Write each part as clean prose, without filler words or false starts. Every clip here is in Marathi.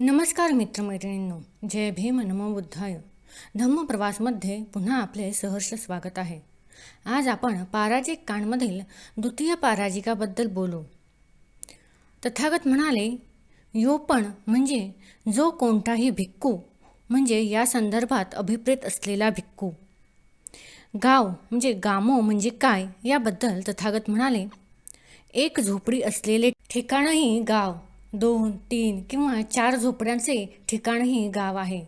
नमस्कार मित्रमैत्रिणींनो, जय भीम नमो बुद्धाय. धम्म प्रवासमध्ये पुन्हा आपले सहर्ष स्वागत आहे. आज आपण पाराजिक कांडमधील द्वितीय पाराजिकाबद्दल बोलू. तथागत म्हणाले, यो पण म्हणजे जो कोणताही भिक्खू, म्हणजे या संदर्भात अभिप्रेत असलेला भिक्खू. गाव म्हणजे गामो म्हणजे काय याबद्दल तथागत म्हणाले, एक झोपडी असलेले ठिकाणही गाव, 2, 3 किंवा 4 झोपड्यांचे ठिकाणही गाव आहे.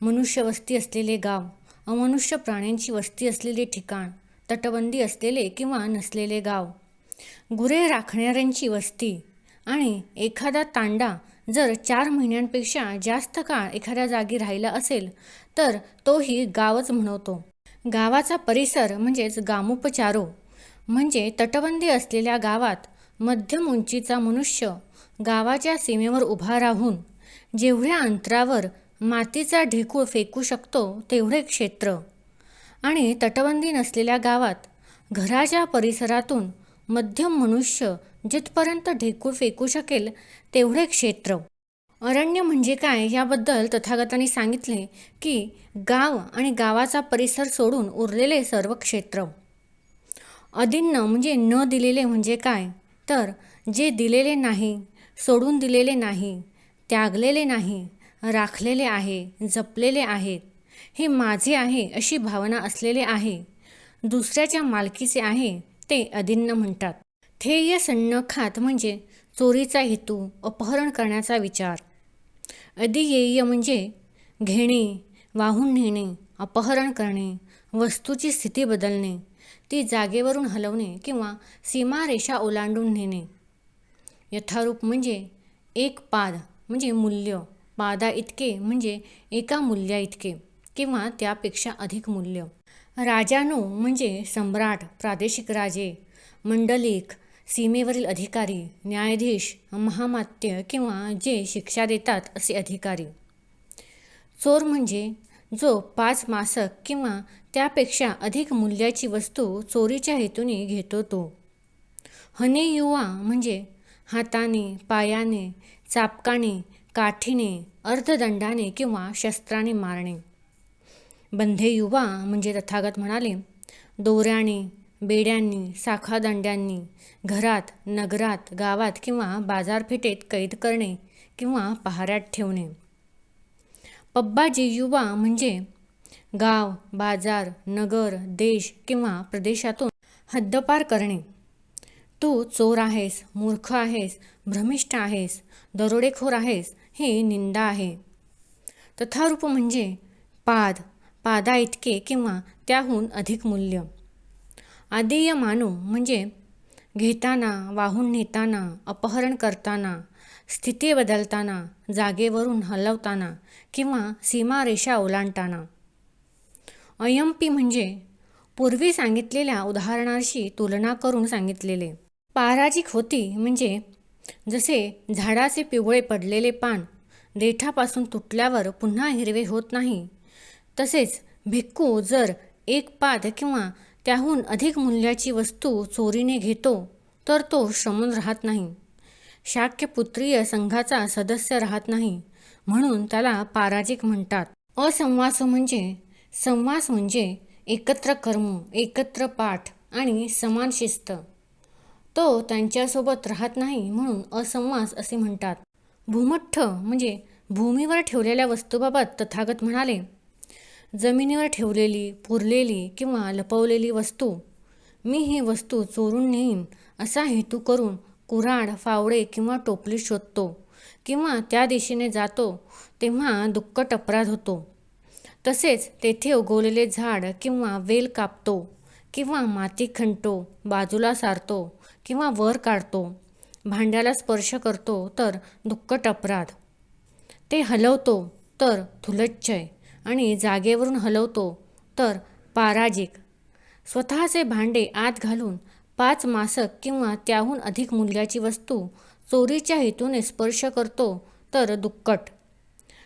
मनुष्य वस्ती असलेले गाव, अमनुष्य प्राण्यांची वस्ती असलेले ठिकाण, तटबंदी असलेले किंवा नसलेले गाव, गुरे राखणाऱ्यांची वस्ती आणि एखादा तांडा जर 4 महिन्यांपेक्षा जास्त काळ एखाद्या जागी राहिला असेल तर तोही गावच म्हणवतो. गावाचा परिसर म्हणजेच गामोपचारो म्हणजे तटबंदी असलेल्या गावात मध्यम उंचीचा मनुष्य गावाच्या सीमेवर उभा राहून जेवढ्या अंतरावर मातीचा ढेकूळ फेकू शकतो तेवढे क्षेत्र, आणि तटबंदी नसलेल्या गावात घराच्या परिसरातून मध्यम मनुष्य जिथपर्यंत ढेकूळ फेकू शकेल तेवढे क्षेत्र. अरण्य म्हणजे काय याबद्दल तथागतांनी सांगितले की गाव आणि गावाचा परिसर सोडून उरलेले सर्व क्षेत्र. अदिन्न म्हणजे न दिलेले म्हणजे काय, तर जे दिलेले नाही, सोडून दिलेले नाही, त्यागलेले नाही, राखलेले आहे, जपलेले आहेत, हे माझे आहे अशी भावना असलेले आहे, दुसऱ्याच्या मालकीचे आहे, ते अदिन्न म्हणतात. ध्येय सन्नखात म्हणजे चोरीचा हेतू, अपहरण करण्याचा विचार. अधियेय म्हणजे घेणे, वाहून नेणे, अपहरण करणे, वस्तूची स्थिती बदलणे, ती जागेवरून हलवणे किंवा सीमारेषा ओलांडून नेणे. यथारूप म्हणजे एक पाद म्हणजे मूल्य, पादा इतके म्हणजे एका मूल्या इतके किंवा त्यापेक्षा अधिक मूल्य. राजानो म्हणजे सम्राट, प्रादेशिक राजे, मंडलिक, सीमेवरील अधिकारी, न्यायाधीश, महामात्य किंवा जे शिक्षा देतात असे अधिकारी. चोर म्हणजे जो 5 मासक किंवा त्यापेक्षा अधिक मूल्याची वस्तू चोरीच्या हेतूने घेतो तो. हने युवा म्हणजे हाताने, पायाने, चापकाने, काठीने, अर्धदंडाने किंवा शस्त्राने मारणे. बंधे युवा म्हणजे तथागत म्हणाले, दोऱ्याने, बेड्यांनी, साखादंड्यांनी घरात, नगरात, गावात किंवा बाजारपेठेत कैद करणे किंवा पहाऱ्यात ठेवणे. पब्बाजी युवा म्हणजे गाव, बाजार, नगर, देश किंवा प्रदेशातून हद्दपार करणे. तू चोर आहेस, मूर्ख आहेस, भ्रमिष्ठ आहेस, दरोडेखोर आहेस, हे निंदा आहे. तथारूप म्हणजे पाद, पादा इतके किंवा त्याहून अधिक मूल्य. आदेय मानो म्हणजे घेताना, वाहून नेताना, अपहरण करताना, स्थिती बदलताना, जागेवरून हलवताना किंवा सीमारेषा ओलांडताना. अयंपी म्हणजे पूर्वी सांगितलेल्या उदाहरणाशी तुलना करून सांगितलेले. पाराजिक होती म्हणजे जसे झाडाचे पिवळे पडलेले पान देठापासून तुटल्यावर पुन्हा हिरवे होत नाही, तसेच भिक्खू जर एक पाद किंवा त्याहून अधिक मूल्याची वस्तू चोरीने घेतो तर तो श्रमण राहत नाही, शाक्यपुत्रीय संघाचा सदस्य राहत नाही, म्हणून त्याला पाराजिक म्हणतात. असंवास म्हणजे संवास म्हणजे एकत्र कर्म, एकत्र पाठ आणि समान शिस्त. तो त्यांच्यासोबत राहत नाही म्हणून असंवास असे म्हणतात. भूमठ्ठ म्हणजे भूमीवर ठेवलेल्या वस्तूबाबत तथागत म्हणाले, जमिनीवर ठेवलेली, पुरलेली किंवा लपवलेली वस्तू. मी ही वस्तू चोरून नेईन असा हेतू करून कुऱ्हाड, फावडे किंवा टोपली शोधतो किंवा त्या दिशेने जातो तेव्हा दुक्कट अपराध होतो. तसेच तेथे उगवलेले झाड किंवा वेल कापतो किंवा माती खणतो, बाजूला सारतो किंवा वर काढतो, भांड्याला स्पर्श करतो तर दुक्कट अपराध. ते हलवतो तर थुलच्छय आणि जागेवरून हलवतो तर पाराजिक. स्वतःचे भांडे आत घालून 5 मासक किंवा त्याहून अधिक मूल्याची वस्तू चोरीच्या हेतूने स्पर्श करतो तर दुक्कट.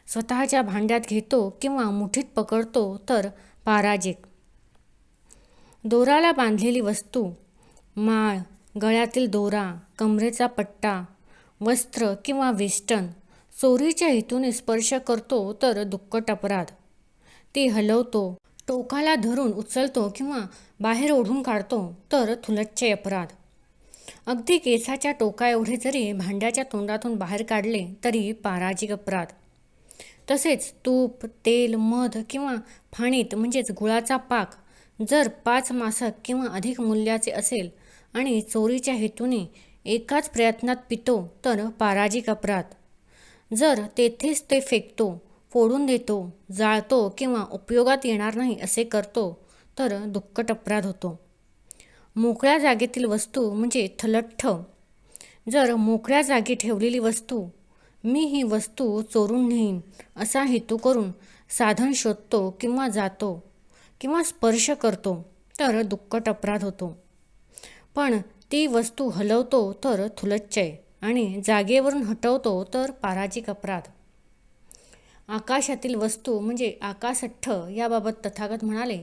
स्वतःच्या भांड्यात घेतो किंवा मुठीत पकडतो तर पाराजिक. दोराला बांधलेली वस्तू, माळ, गळ्यातील दोरा, कमरेचा पट्टा, वस्त्र किंवा वेष्टन चोरीच्या हेतूने स्पर्श करतो तर दुप्पट अपराध. ती हलवतो, टोकाला धरून उचलतो किंवा बाहेर ओढून काढतो तर थुलच्चे अपराध. अगदी केसाच्या टोकाएवढे जरी भांड्याच्या तोंडातून बाहेर काढले तरी पराजिक अपराध. तसेच तूप, तेल, मध किंवा फाणीत म्हणजेच गुळाचा पाक जर 5 मासक किंवा अधिक मूल्याचे असेल आणि चोरीच्या हेतूने एकाच प्रयत्नात पितो तर पराजिक अपराध. जर तेथेच ते फेकतो, फोडून देतो, जाळतो किंवा उपयोगात येणार नाही असे करतो तर दुप्पट अपराध होतो. मोकळ्या जागेतील वस्तू म्हणजे थलठ्ठ. जर मोकळ्या जागी ठेवलेली वस्तू मी ही वस्तू चोरून नेईन असा हेतू करून साधन शोधतो किंवा जातो किंवा स्पर्श करतो तर दुप्पट अपराध होतो. पण ती वस्तू हलवतो तर थुलच्चय आणि जागेवरून हटवतो तर पराजिक अपराध. आकाशातील वस्तू म्हणजे आकाशठ्ठ याबाबत तथागत म्हणाले,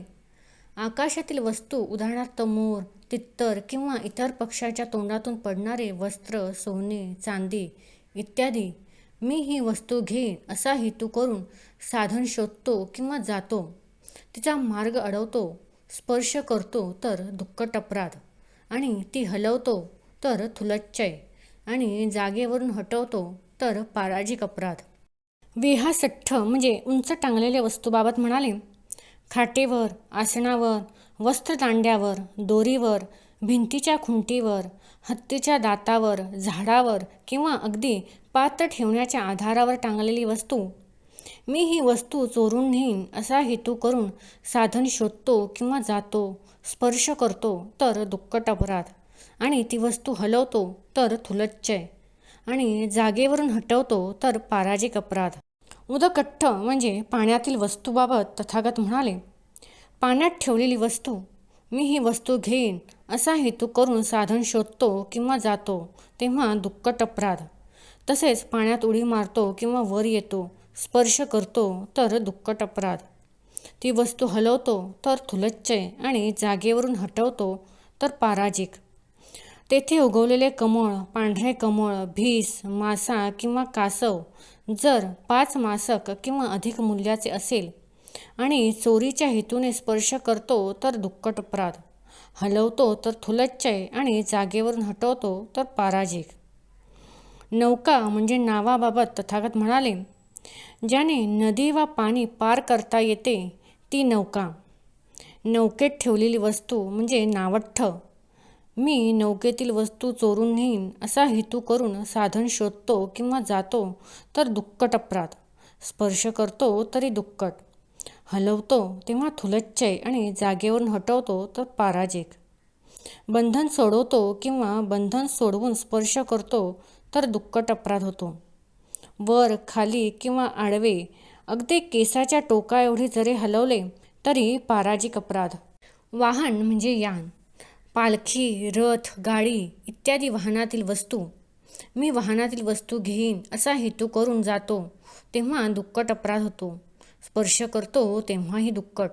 आकाशातील वस्तू उदाहरणार्थ मोर, तित्तर किंवा इतर पक्ष्याच्या तोंडातून पडणारे वस्त्र, सोने, चांदी इत्यादी मी ही वस्तू घेईन असा हेतू करून साधन शोधतो किंवा जातो, तिचा मार्ग अडवतो, स्पर्श करतो तर दुप्पट अपराध आणि ती हलवतो तर थुलच्चय आणि जागेवरून हटवतो तर पराजिक अपराध. विहासठ्ठ म्हणजे उंच टांगलेल्या वस्तूबाबत म्हणाले, खाटेवर, आसनावर, वस्त्रदांड्यावर, दोरीवर, भिंतीच्या खुंटीवर, हत्तीच्या दातावर, झाडावर किंवा अगदी पात्र ठेवण्याच्या आधारावर टांगलेली वस्तू मी ही वस्तू चोरून नेईन असा हेतू करून साधन शोधतो किंवा जातो, स्पर्श करतो तर दुप्पट अपराध आणि ती वस्तू हलवतो तर थुलच्चय आणि जागेवरून हटवतो तर पराजिक अपराध. उदकट्ठ म्हणजे पाण्यातील वस्तूबाबत तथागत म्हणाले, पाण्यात ठेवलेली वस्तू मी ही वस्तू घेईन असा हेतू करून साधन शोधतो किंवा जातो तेव्हा दुप्पट अपराध. तसेच पाण्यात उडी मारतो किंवा वर येतो, स्पर्श करतो तर दुप्पट अपराध. ती वस्तू हलवतो तर थुलच्चय आणि जागेवरून हटवतो तर पराजिक. तेथे उगवलेले कमळ, पांढरे कमळ, भीस, मासा किंवा कासव जर 5 मासक किंवा अधिक मूल्याचे असेल आणि चोरीच्या हेतूने स्पर्श करतो तर दुप्पट अपराध, हलवतो तर थुलच्चय आणि जागेवरून हटवतो तर पराजिक. नौका म्हणजे नावाबाबत तथागत म्हणाले, ज्याने नदी वा पाणी पार करता येते ती नौका. नौकेत ठेवलेली वस्तू म्हणजे नावठ्ठ. मी नौकेतील वस्तू चोरून नेईन असा हेतू करून साधन शोधतो किंवा जातो तर दुप्पट अपराध, स्पर्श करतो तरी दुप्पट, हलवतो तेव्हा थुलच्चय आणि जागेवरून हटवतो तर पराजिक. बंधन सोडवतो किंवा बंधन सोडवून स्पर्श करतो तर दुप्पट अपराध होतो. वर, खाली किंवा आडवे अगदी केसाच्या टोकाएवढे जरी हलवले तरी पराजिक अपराध. वाहन म्हणजे यान. पालखी, रथ, गाडी इत्यादी वाहनातील वस्तू मी वाहनातील वस्तू घेईन असा हेतू करून जातो तेव्हा दुप्पट अपराध होतो. स्पर्श करतो तेव्हाही दुप्पट.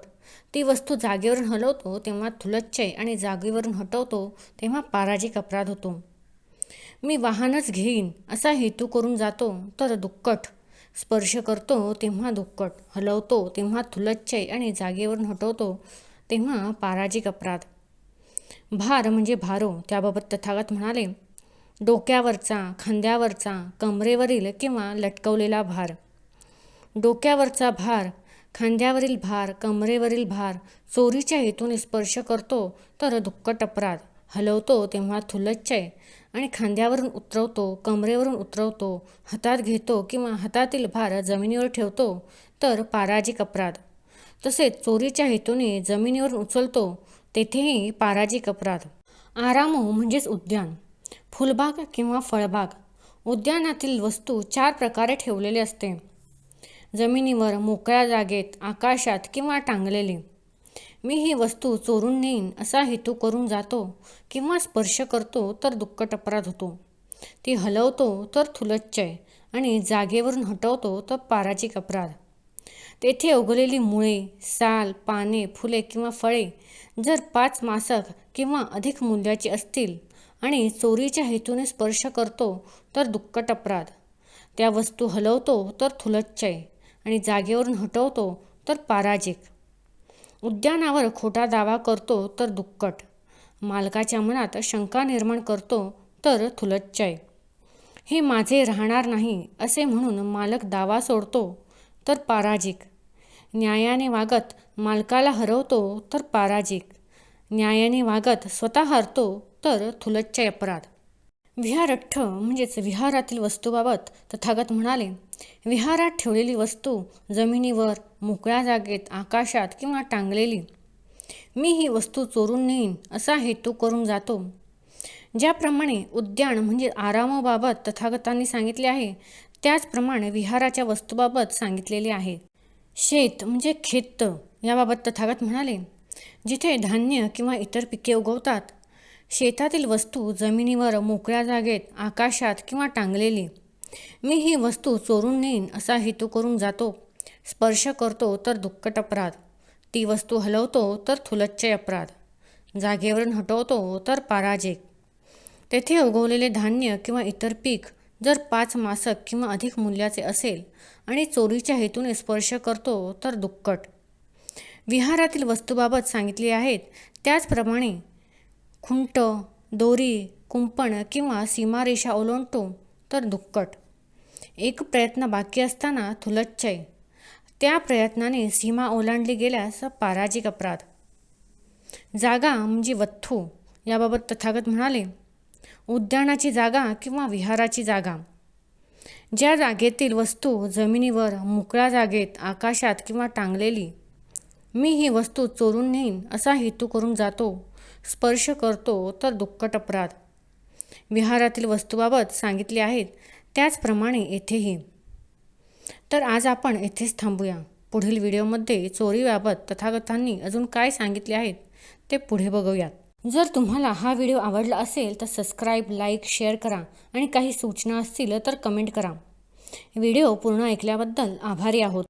ती वस्तू जागेवरून हलवतो तेव्हा थुलच्चय आणि जागेवरून हटवतो तेव्हा पराजिक अपराध होतो. मी वाहनच घेईन असा हेतू करून जातो तर दुप्पट. स्पर्श करतो तेव्हा दुप्पट, हलवतो तेव्हा थुलच्चय आणि जागेवरून हटवतो तेव्हा पराजिक अपराध. भार म्हणजे भारो. त्याबाबत तथागत म्हणाले, डोक्यावरचा, खांद्यावरचा, कमरेवरील किंवा लटकवलेला भार. डोक्यावरचा भार, खांद्यावरील भार, कमरेवरील भार चोरीच्या हेतूने स्पर्श करतो तर दुप्पट अपराध, हलवतो तेव्हा थुलच्चय आणि खांद्यावरून उतरवतो, कमरेवरून उतरवतो, हातात घेतो किंवा हातातील भार जमिनीवर ठेवतो तर पराजिक अपराध. तसेच चोरीच्या हेतूने जमिनीवरून उचलतो तेथेही पराजिक अपराध. आरामो म्हणजेच उद्यान. फुलबाग किंवा फळबाग. उद्यानातील वस्तू 4 प्रकारे ठेवलेले असते. जमिनीवर, मोकळ्या जागेत, आकाशात किंवा टांगलेले. मी ही वस्तू चोरून नेईन असा हेतू करून जातो किंवा स्पर्श करतो तर दुप्पट अपराध होतो. ती हलवतो तर थुलच्चय आणि जागेवरून हटवतो तर पराजिक अपराध. तेथे उगवलेली मुळे, साल, पाने, फुले किंवा फळे जर 5 मासक किंवा अधिक मूल्याची असतील आणि चोरीच्या हेतूने स्पर्श करतो तर दुप्पट अपराध. त्या वस्तू हलवतो तर थुलच्चय आणि जागेवरून हटवतो तर पराजिक. उद्यानावर खोटा दावा करतो तर दुक्कट. मालकाच्या मनात शंका निर्माण करतो तर थुलच्चय. हे माझे राहणार नाही असे म्हणून मालक दावा सोडतो तर पराजिक. न्यायाने वागत मालकाला हरवतो तर पराजिक. न्यायाने वागत स्वतः हरतो तर थुलच्चय अपराध. विहारठ्ठ म्हणजेच विहारातील वस्तूबाबत तथागत म्हणाले, विहारात ठेवलेली वस्तू जमिनीवर, मोकळ्या जागेत, आकाशात किंवा टांगलेली, मी ही वस्तू चोरून नेईन असा हेतू करून जातो. ज्याप्रमाणे उद्यान म्हणजे आरामाबाबत तथागतांनी सांगितले आहे, त्याचप्रमाणे विहाराच्या वस्तूबाबत सांगितलेले आहे. शेत म्हणजे खेत याबाबत तथागत म्हणाले, जिथे धान्य किंवा इतर पिके उगवतात, शेतातील वस्तू जमिनीवर, मोकळ्या जागेत, आकाशात किंवा टांगलेली, मी ही वस्तू चोरून नेईन असा हेतू करून जातो. स्पर्श करतो तर दुक्कट अपराध. ती वस्तू हलवतो तर थुलच्चय अपराध. जागेवरून हटवतो तर पराजिक. तेथे उगवलेले धान्य किंवा इतर पीक जर 5 मासक किंवा अधिक मूल्याचे असेल आणि चोरीच्या हेतूने स्पर्श करतो तर दुक्कट. विहारातील वस्तूबाबत सांगितले आहेत त्याचप्रमाणे खुंट, दोरी, कुंपण किंवा सीमारेषा ओलांडतो तर दुक्कट. एक प्रयत्न बाकी असताना थुलच्चय. त्या प्रयत्नाने सीमा ओलांडली गेल्यास पराजिक अपराध. जागा म्हणजे वथ्थू याबाबत तथागत म्हणाले, उद्यानाची जागा किंवा विहाराची जागा, ज्या जागेतील वस्तू जमिनीवर, मोकळ्या जागेत, आकाशात किंवा टांगलेली, मी ही वस्तू चोरून नेईन असा हेतू करून जातो, स्पर्श करतो तर दुक्कट अपराध. विहारातील वस्तूबाबत सांगितले आहेत त्याचप्रमाणे येथेही. तर आज आपण येथेच थांबूया. पुढील व्हिडिओमध्ये चोरीबाबत तथागतांनी अजून काय सांगितले आहेत ते पुढे बघूयात. जर तुम्हाला हा व्हिडिओ आवडला असेल तर सबस्क्राईब, लाईक, शेअर करा आणि काही सूचना असतील तर कमेंट करा. व्हिडिओ पूर्ण ऐकल्याबद्दल आभारी आहोत.